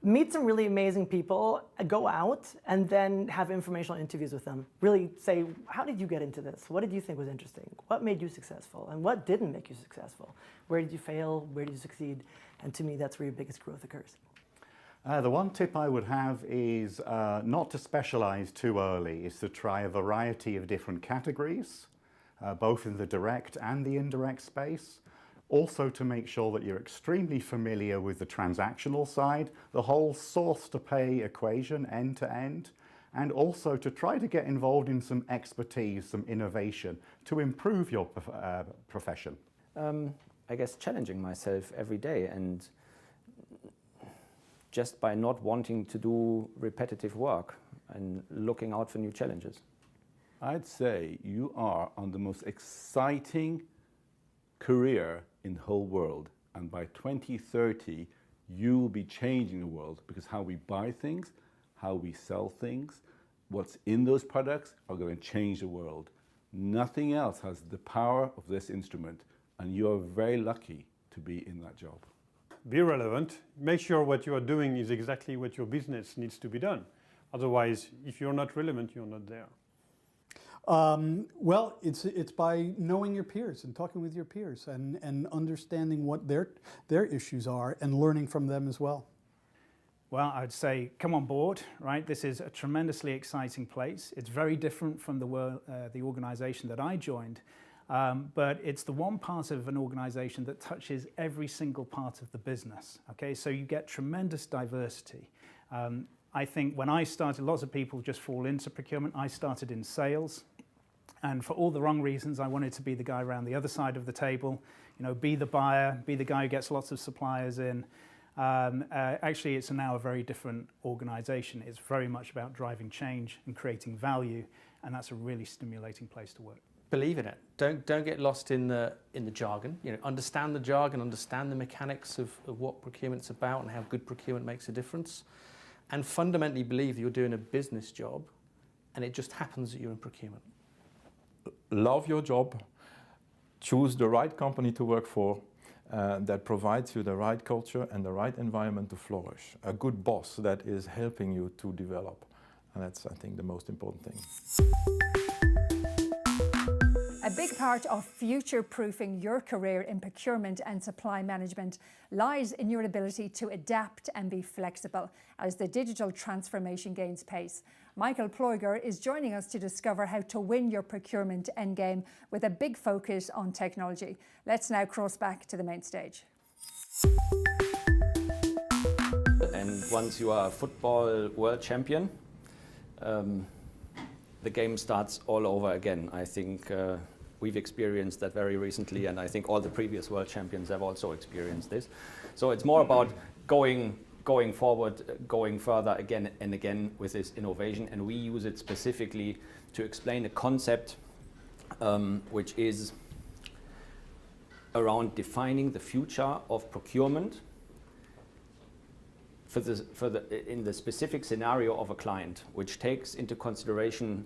Meet some really amazing people, go out, and then have informational interviews with them. Really say, how did you get into this? What did you think was interesting? What made you successful? And what didn't make you successful? Where did you fail? Where did you succeed? And to me, that's where your biggest growth occurs. The one tip I would have is not to specialize too early, is to try a variety of different categories, both in the direct and the indirect space. Also to make sure that you're extremely familiar with the transactional side, the whole source to pay equation end to end, and also to try to get involved in some expertise, some innovation to improve your profession. I guess challenging myself every day, and just by not wanting to do repetitive work and looking out for new challenges. I'd say you are on the most exciting career in the whole world, and by 2030 you will be changing the world, because how we buy things, how we sell things, what's in those products are going to change the world. Nothing else has the power of this instrument, and you are very lucky to be in that job. Be relevant, make sure what you are doing is exactly what your business needs to be done. Otherwise, if you're not relevant, you're not there. Well, it's by knowing your peers and talking with your peers and understanding what their issues are and learning from them as well. Well, I'd say come on board, right? This is a tremendously exciting place. It's very different from the organization that I joined, but it's the one part of an organization that touches every single part of the business, okay? So you get tremendous diversity. I think when I started, lots of people just fall into procurement. I started in sales, and for all the wrong reasons, I wanted to be the guy around the other side of the table, you know, be the buyer, be the guy who gets lots of suppliers in. Actually, it's now a very different organization. It's very much about driving change and creating value, and that's a really stimulating place to work. Believe in it. Don't get lost in the jargon. You know, understand the jargon, understand the mechanics of what procurement's about and how good procurement makes a difference. And fundamentally believe you're doing a business job, and it just happens that you're in procurement. Love your job, choose the right company to work for that provides you the right culture and the right environment to flourish. A good boss that is helping you to develop. And that's, I think, the most important thing. A big part of future-proofing your career in procurement and supply management lies in your ability to adapt and be flexible as the digital transformation gains pace. Michael Ploeger is joining us to discover how to win your procurement endgame with a big focus on technology. Let's now cross back to the main stage. And once you are a football world champion, the game starts all over again. I think we've experienced that very recently, and I think all the previous world champions have also experienced this. So it's more about going forward, going further again and again with this innovation, and we use it specifically to explain a concept which is around defining the future of procurement in the specific scenario of a client, which takes into consideration